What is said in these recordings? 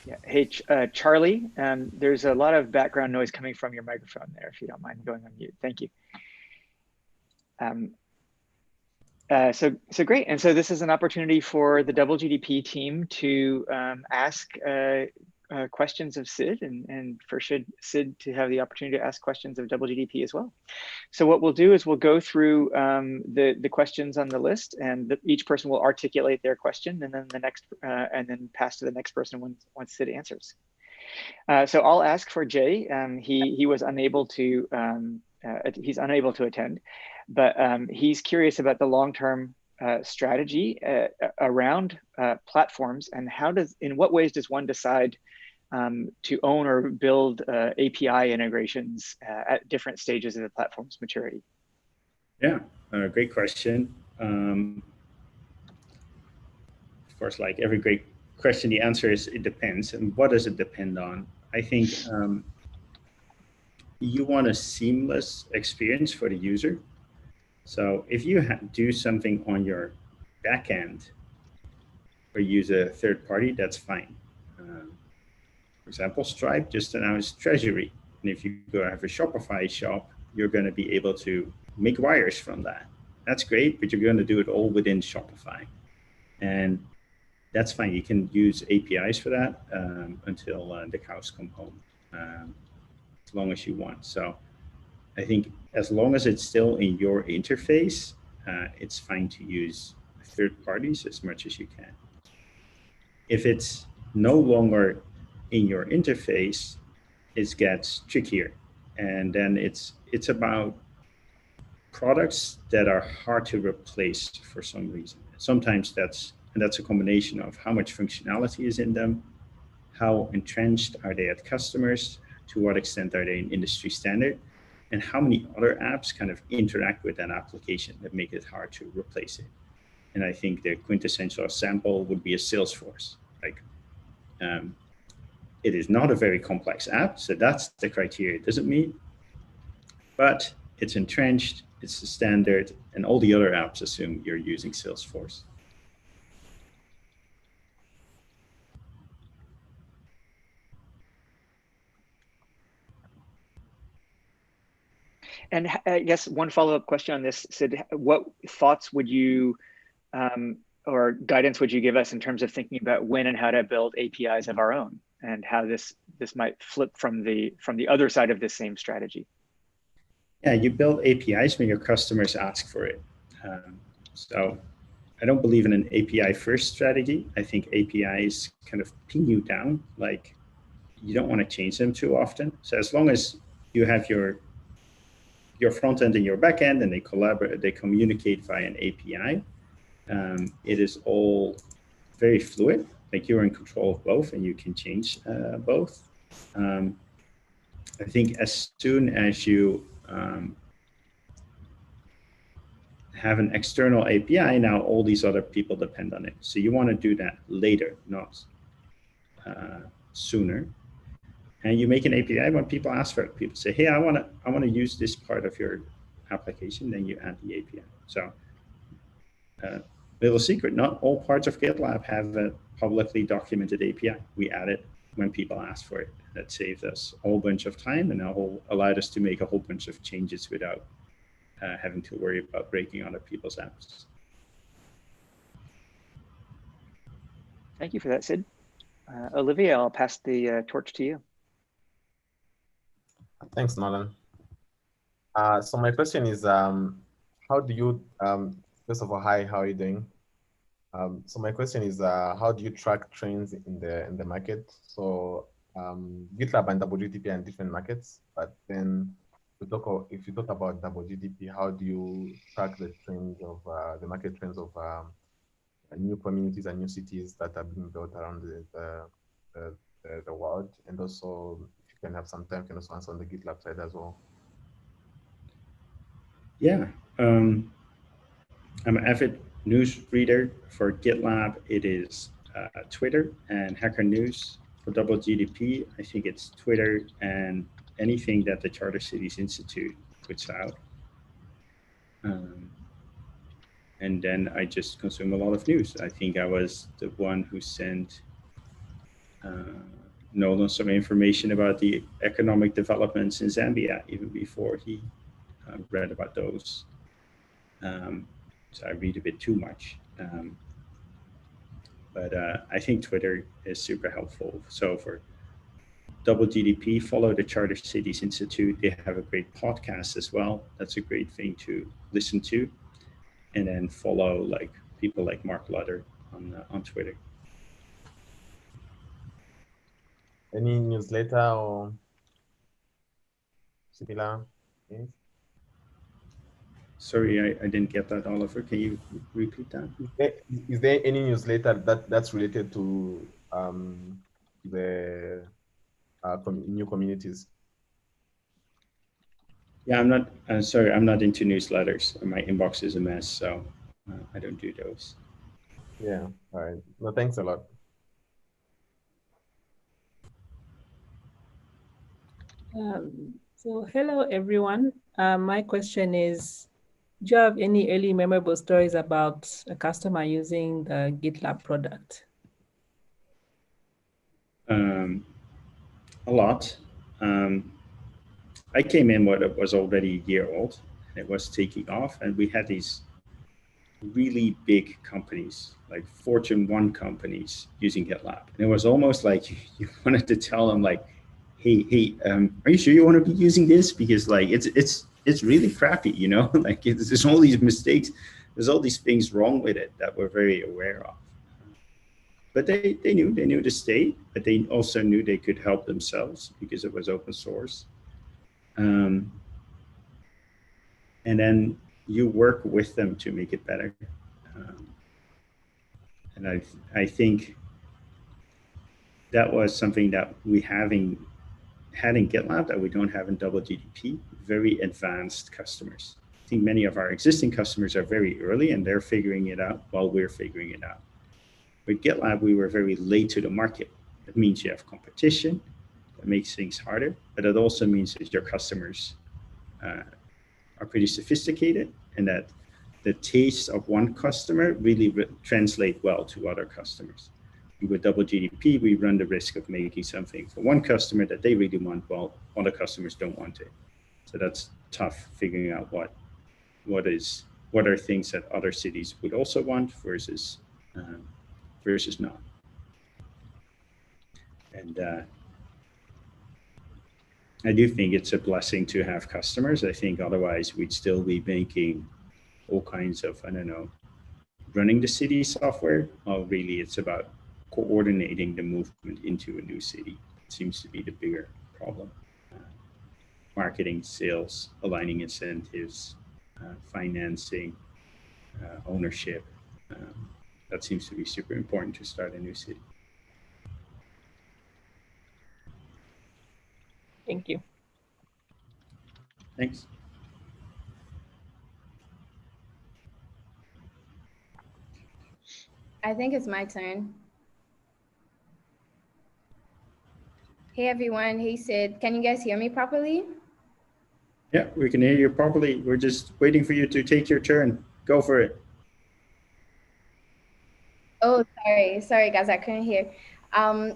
Yeah. Hey, Charlie, there's a lot of background noise coming from your microphone there, if you don't mind going on mute. Thank you. So great. And so this is an opportunity for the DoubleGDP team to ask questions of Sid, and for Sid to have the opportunity to ask questions of DoubleGDP as well. So what we'll do is we'll go through the questions on the list, and each person will articulate their question, and then and then pass to the next person once Sid answers. So I'll ask for Jay. He was unable to he's unable to attend, but he's curious about the long-term strategy around platforms, and in what ways does one decide to own or build API integrations at different stages of the platform's maturity? Yeah, great question. Of course, like every great question, the answer is it depends. And what does it depend on? I think you want a seamless experience for the user. So if you do something on your backend or use a third party, that's fine. For example, Stripe just announced Treasury. And if you go have a Shopify shop, you're going to be able to make wires from that. That's great, but you're going to do it all within Shopify. And that's fine. You can use APIs for that until the cows come home, as long as you want. So I think as long as it's still in your interface, it's fine to use third parties as much as you can. If it's no longer in your interface, it gets trickier. And then it's about products that are hard to replace for some reason. Sometimes that's a combination of how much functionality is in them, how entrenched are they at customers, to what extent are they in industry standard, and how many other apps kind of interact with that application that make it hard to replace it. And I think the quintessential example would be a Salesforce. Like, it is not a very complex app, so that's the criteria it doesn't meet, but it's entrenched, it's the standard, and all the other apps assume you're using Salesforce. And I guess one follow-up question on this, Sid, what thoughts would you or guidance would you give us in terms of thinking about when and how to build APIs of our own, and how this might flip from the other side of this same strategy? Yeah, you build APIs when your customers ask for it. So I don't believe in an API first strategy. I think APIs kind of pin you down, like you don't want to change them too often. So as long as you have your front end and your back end, and they collaborate, they communicate via an API, it is all very fluid. Like you're in control of both, and you can change both. I think as soon as you have an external API, now all these other people depend on it. So you want to do that later, not sooner. And you make an API when people ask for it. People say, hey, I want to use this part of your application, then you add the API. So little secret, not all parts of GitLab have a publicly documented API. We add it when people ask for it. That saved us a whole bunch of time, and allowed us to make a whole bunch of changes without having to worry about breaking other people's apps. Thank you for that, Sid. Olivia, I'll pass the torch to you. Thanks, Nolan. So my question is, how do you, first of all, hi, how are you doing? So my question is, how do you track trends in the market? So GitLab and DoubleGDP are in different markets, but then if you talk about DoubleGDP, how do you track the trends of the market trends of new communities and new cities that are being built around the world? And also, if you can have some time, can also answer on the GitLab side as well. Yeah, I'm an avid news reader for GitLab. It is Twitter and Hacker News. For DoubleGDP, I think it's Twitter and anything that the Charter Cities Institute puts out. and then I just consume a lot of news. I think I was the one who sent Nolan some information about the economic developments in Zambia, even before he read about those. So I read a bit too much. But I think Twitter is super helpful. So for DoubleGDP, follow the Charter Cities Institute. They have a great podcast as well. That's a great thing to listen to. And then follow like people like Mark Lutter on Twitter. Any newsletter or similar things? Sorry, I didn't get that, Oliver. Can you repeat that? Is there any newsletter that's related to the new communities? Yeah, I'm not, sorry, I'm not into newsletters. My inbox is a mess, so I don't do those. Yeah, all right. No, thanks a lot. So hello, everyone. My question is, do you have any early memorable stories about a customer using the GitLab product? A lot. I came in when it was already a year old. It was taking off, and we had these really big companies, like Fortune 1 companies using GitLab. And it was almost like you wanted to tell them like, hey, are you sure you want to be using this? Because like, it's really crappy, you know, like there's all these mistakes. There's all these things wrong with it that we're very aware of. But they knew the state, but they also knew they could help themselves because it was open source. And then you work with them to make it better. And I think that was something that we had in GitLab that we don't have in DoubleGDP, very advanced customers. I think many of our existing customers are very early and they're figuring it out while we're figuring it out. With GitLab, we were very late to the market. That means you have competition, that makes things harder, but it also means that your customers are pretty sophisticated and that the taste of one customer really translate well to other customers. With DoubleGDP, we run the risk of making something for one customer that they really want, while other customers don't want it. So that's tough, figuring out what are things that other cities would also want versus not. And I do think it's a blessing to have customers. I think otherwise we'd still be making all kinds of, I don't know, running the city software. Well, really, it's about coordinating the movement into a new city. It seems to be the bigger problem. Marketing, sales, aligning incentives, financing, ownership. That seems to be super important to start a new city. Thank you. Thanks. I think it's my turn. Hey everyone, hey Sid, can you guys hear me properly? Yeah, we can hear you properly. We're just waiting for you to take your turn. Go for it. Oh, sorry guys, I couldn't hear.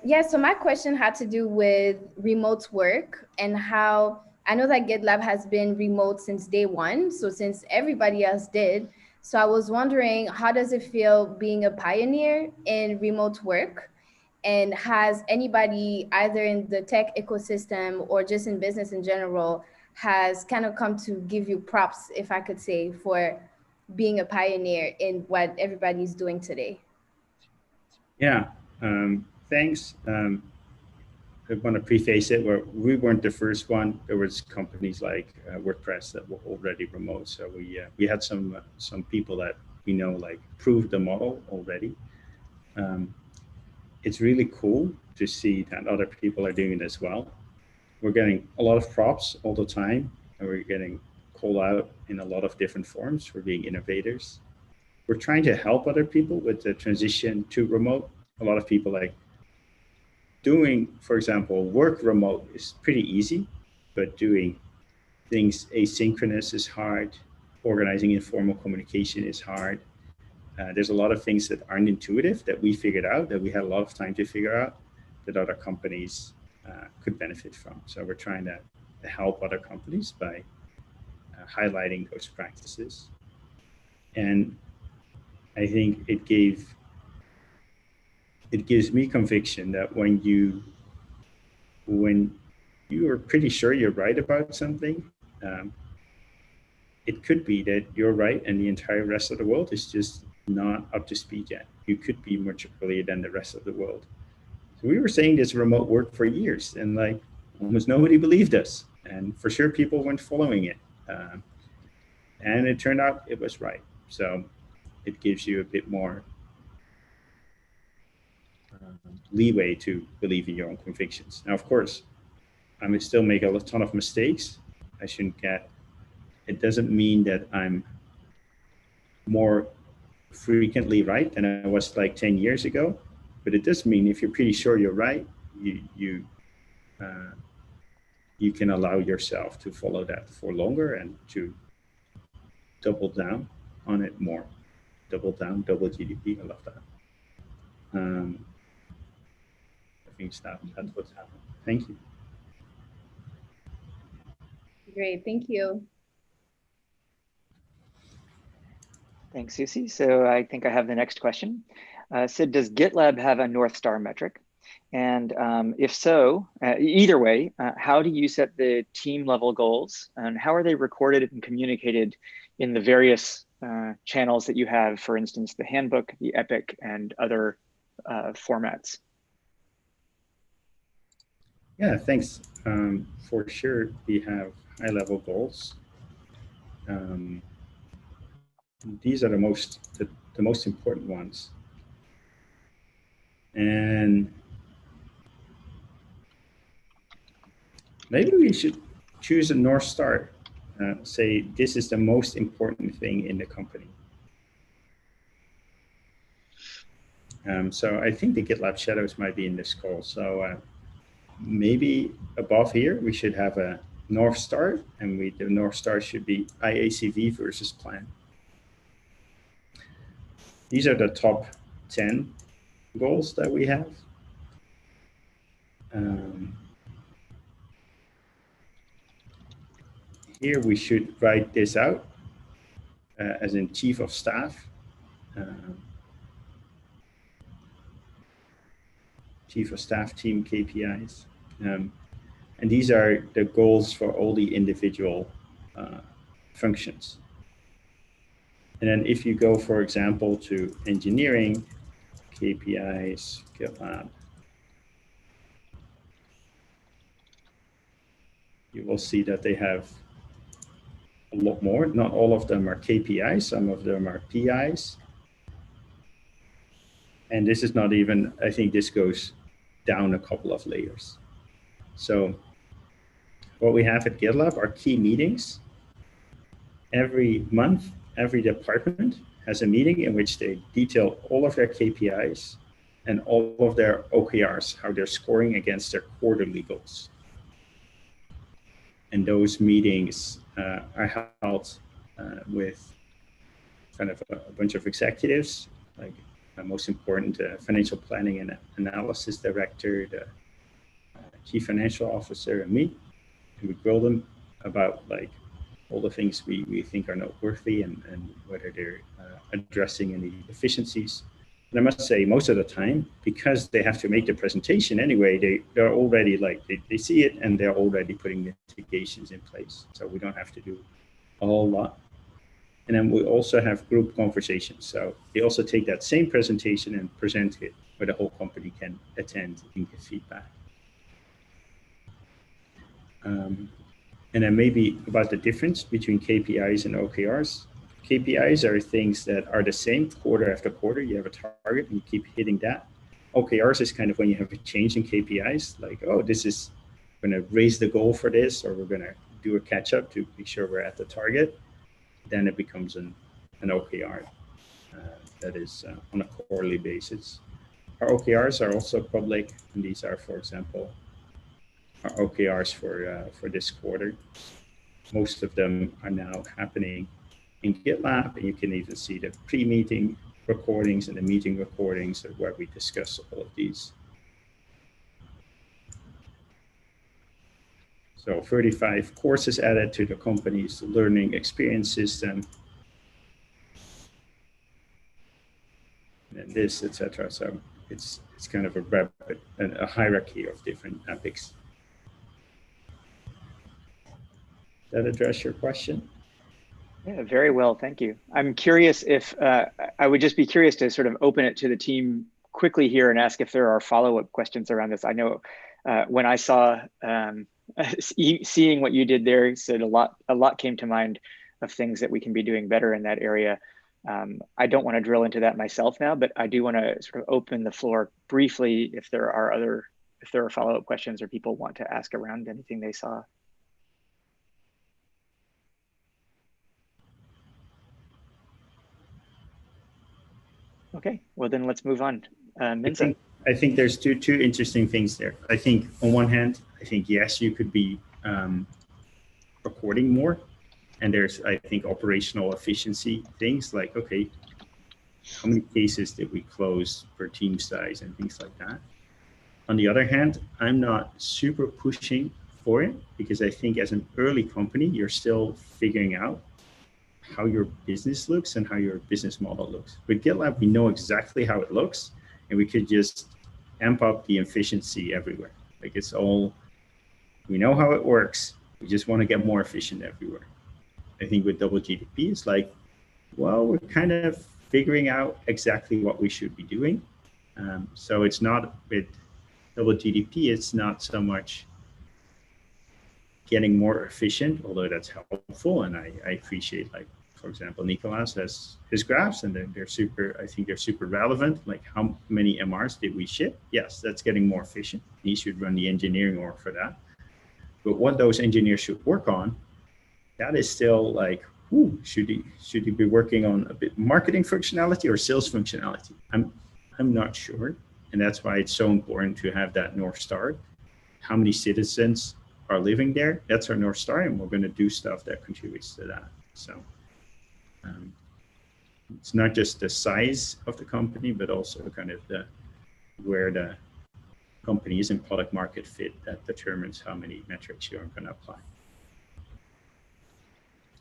Yeah, so my question had to do with remote work and how I know that GitLab has been remote since day one, so since everybody else did. So I was wondering, how does it feel being a pioneer in remote work? And has anybody either in the tech ecosystem or just in business in general has kind of come to give you props, if I could say, for being a pioneer in what everybody's doing today? Yeah, thanks. I want to preface it where we weren't the first one. There was companies like WordPress that were already remote. So we had some people that we know like proved the model already. It's really cool to see that other people are doing it as well. We're getting a lot of props all the time, and we're getting called out in a lot of different forms for being innovators. We're trying to help other people with the transition to remote. A lot of people like doing, for example, work remote is pretty easy, but doing things asynchronous is hard. Organizing informal communication is hard. There's a lot of things that aren't intuitive that we figured out, that we had a lot of time to figure out, that other companies could benefit from. So we're trying to help other companies by highlighting those practices. And I think it gives me conviction that when you are pretty sure you're right about something, it could be that you're right and the entire rest of the world is just not up to speed yet. You could be much earlier than the rest of the world. So we were saying this remote work for years, and like almost nobody believed us, and for sure people weren't following it. And it turned out it was right. So it gives you a bit more leeway to believe in your own convictions. Now, of course, I may still make a ton of mistakes. It doesn't mean that I'm more frequently right than I was like 10 years ago, but it does mean if you're pretty sure you're right, you can allow yourself to follow that for longer and to double down on it more. Double down, double GDP, I love that. I think that's what's happening. Thank you. Great, thank you. Thanks, Susie. So I think I have the next question. Sid, does GitLab have a North Star metric? And if so, either way, how do you set the team level goals, and how are they recorded and communicated in the various channels that you have, for instance, the handbook, the epic, and other formats? Yeah, thanks. For sure, we have high-level goals. These are the most important ones. And maybe we should choose a North Star. Say this is the most important thing in the company. So I think the GitLab shadows might be in this call. So maybe above here, we should have a North Star, and the North Star should be IACV versus plan. These are the top 10 goals that we have. Here we should write this out as in chief of staff. Chief of staff team KPIs. And these are the goals for all the individual functions. And then if you go, for example, to engineering, KPIs, GitLab, you will see that they have a lot more. Not all of them are KPIs, some of them are PIs. And this is not even, I think this goes down a couple of layers. So what we have at GitLab are key meetings. Every month, every department has a meeting in which they detail all of their KPIs and all of their OKRs, how they're scoring against their quarterly goals. And those meetings are held with kind of a bunch of executives, like most important, financial planning and analysis director, the chief financial officer, and me. And we grill them about like all the things we think are noteworthy and whether they're addressing any deficiencies. And I must say, most of the time, because they have to make the presentation anyway, they're already like, they see it and they're already putting mitigations in place. So we don't have to do a whole lot. And then we also have group conversations. So they also take that same presentation and present it where the whole company can attend and give feedback. And then maybe about the difference between KPIs and OKRs. KPIs are things that are the same quarter after quarter. You have a target and you keep hitting that. OKRs is kind of when you have a change in KPIs, like, oh, this is going to raise the goal for this, or we're going to do a catch up to make sure we're at the target. Then it becomes an OKR that is on a quarterly basis. Our OKRs are also public, and these are, for example, our OKRs for this quarter. Most of them are now happening in GitLab, and you can even see the pre-meeting recordings and the meeting recordings are where we discuss all of these. So 35 courses added to the company's learning experience system. And this, etc. So it's kind of a hierarchy of different epics. Does that address your question? Yeah, very well, thank you. I'm curious if, I would just be curious to sort of open it to the team quickly here and ask if there are follow-up questions around this. I know when I saw, seeing what you did there, Sid, a lot came to mind of things that we can be doing better in that area. I don't want to drill into that myself now, but I do want to sort of open the floor briefly if there are follow-up questions or people want to ask around anything they saw. Okay, well then let's move on. Minza. I think there's two interesting things there. I think on one hand, I think yes, you could be recording more, and there's I think operational efficiency things like, okay, how many cases did we close per team size and things like that. On the other hand, I'm not super pushing for it because I think as an early company, you're still figuring out how your business looks and how your business model looks. With GitLab, we know exactly how it looks, and we could just amp up the efficiency everywhere. Like it's all, we know how it works. We just want to get more efficient everywhere. I think with DoubleGDP, it's like, well, we're kind of figuring out exactly what we should be doing. So it's not with DoubleGDP, it's not so much getting more efficient, although that's helpful. And I appreciate, like, for example, Nicolas has his graphs and they're super, I think they're super relevant. Like how many MRs did we ship? Yes, that's getting more efficient. He should run the engineering org for that. But what those engineers should work on, that is still like, ooh, should he be working on a bit marketing functionality or sales functionality? I'm not sure. And that's why it's so important to have that North Star. How many citizens are living there? That's our North Star, and we're going to do stuff that contributes to that. So it's not just the size of the company, but also kind of where the company is in product market fit that determines how many metrics you're going to apply.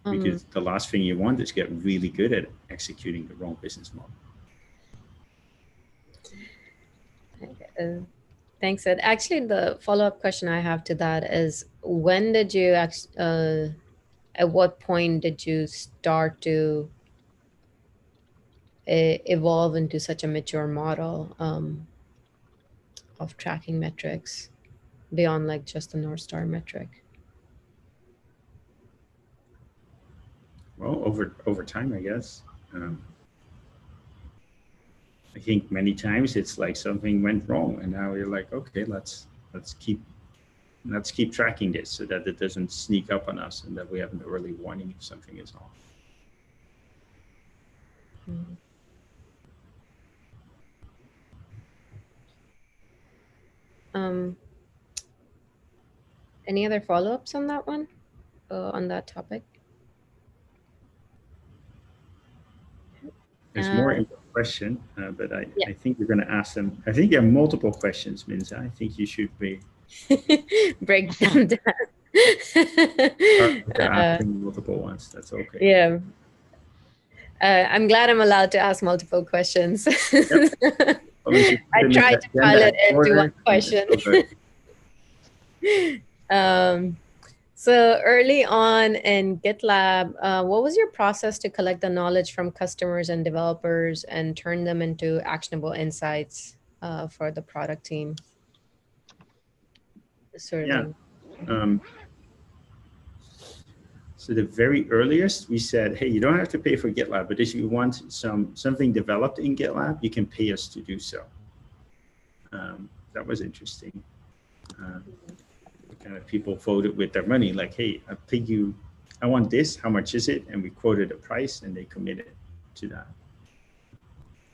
Because the last thing you want is get really good at executing the wrong business model. Thanks, Ed. Actually, the follow-up question I have to that is, when did you actually, at what point did you start to evolve into such a mature model of tracking metrics beyond like just the North Star metric? Well, over time, I guess. I think many times it's like something went wrong, and now you're like, okay, let's keep tracking this so that it doesn't sneak up on us and that we have an early warning if something is off. Any other follow-ups on that one, on that topic? There's more in the question, but I think you're going to ask them. I think there are multiple questions, Minza. I think you should be break them down. Asking multiple ones. That's okay. Yeah. I'm glad I'm allowed to ask multiple questions. Yep. I tried to pilot it to one question. So early on in GitLab, what was your process to collect the knowledge from customers and developers and turn them into actionable insights for the product team? Sort of thing. So the very earliest, we said, hey, you don't have to pay for GitLab, but if you want something developed in GitLab, you can pay us to do so. That was interesting. Kind of people voted with their money, like, hey, I want this, how much is it? And we quoted a price and they committed to that.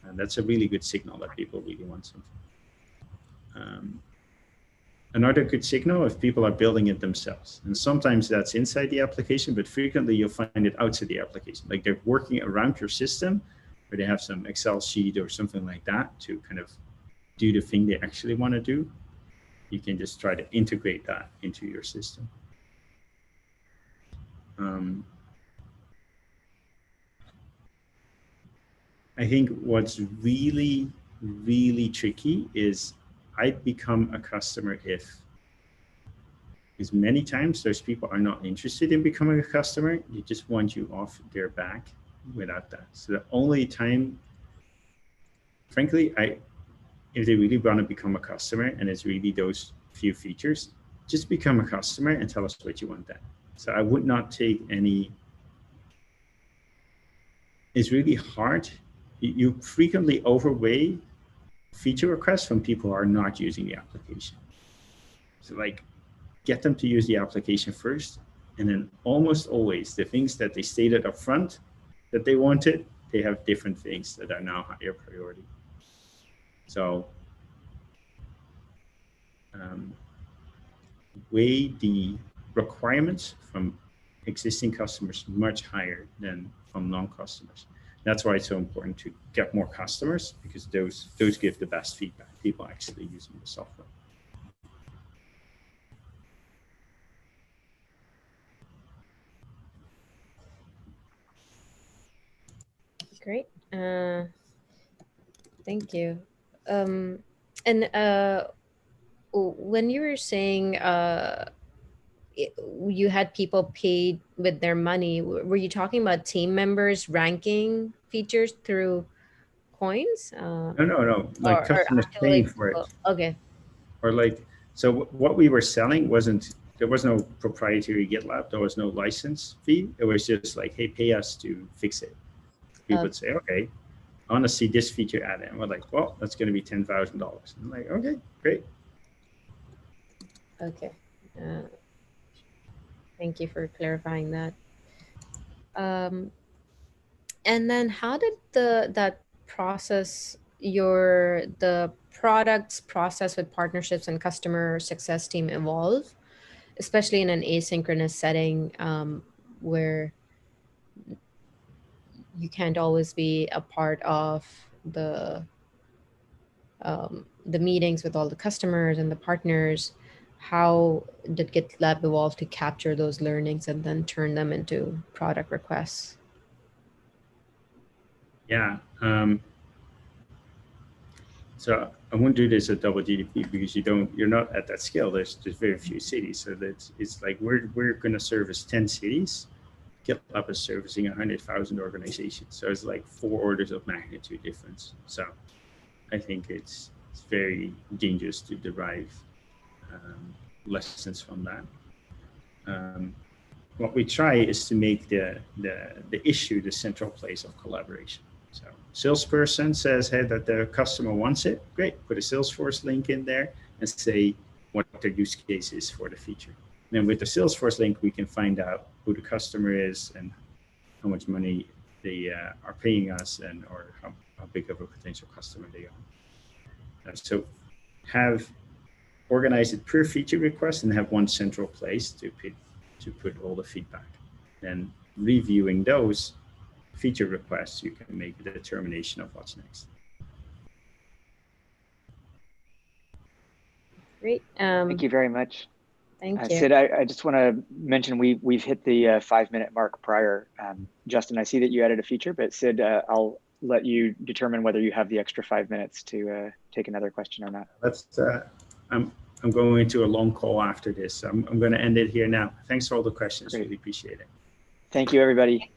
And that's a really good signal that people really want something. Another good signal if people are building it themselves. And sometimes that's inside the application, but frequently you'll find it outside the application. Like they're working around your system, or they have some Excel sheet or something like that to kind of do the thing they actually want to do, you can just try to integrate that into your system. I think what's really, really tricky is I'd become a customer if, because many times those people are not interested in becoming a customer. They just want you off their back without that. So the only time, frankly, if they really want to become a customer and it's really those few features, just become a customer and tell us what you want then. So I would not take any, it's really hard. You frequently overweigh feature requests from people who are not using the application. So like, get them to use the application first, and then almost always the things that they stated up front that they wanted, they have different things that are now higher priority. So weigh the requirements from existing customers much higher than from non-customers. That's why it's so important to get more customers, because those give the best feedback, people actually using the software. Great. Thank you. When you were saying you had people paid with their money, were you talking about team members ranking features through coins? No. Like customers paying for it. Okay. Or like, so what we were selling there was no proprietary GitLab. There was no license fee. It was just like, hey, pay us to fix it. We would say, okay, I want to see this feature added. And we're like, well, that's going to be $10,000. I'm like, okay, great. Okay. Thank you for clarifying that. And then how did that process, the products process with partnerships and customer success team evolve, especially in an asynchronous setting where you can't always be a part of the meetings with all the customers and the partners? How did GitLab evolve to capture those learnings and then turn them into product requests? Yeah. So I won't do this at DoubleGDP because you're not at that scale. There's very few cities. So it's like we're going to service 10 cities. GitLab is servicing 100,000 organizations. So it's like 4 orders of magnitude difference. So I think it's very dangerous to derive lessons from that. What we try is to make the issue the central place of collaboration. So salesperson says, hey, that the customer wants it. Great, put a Salesforce link in there and say what their use case is for the feature. And then with the Salesforce link, we can find out who the customer is and how much money they are paying us, and or how big of a potential customer they are. So organize it per feature request and have one central place to put all the feedback. Then reviewing those feature requests, you can make a determination of what's next. Great. Thank you very much. Thank you. Sid, I just want to mention we've hit the 5-minute mark prior. Justin, I see that you added a feature, but Sid, I'll let you determine whether you have the extra 5 minutes to take another question or not. I'm going into a long call after this. I'm going to end it here now. Thanks for all the questions. Great. Really appreciate it. Thank you, everybody.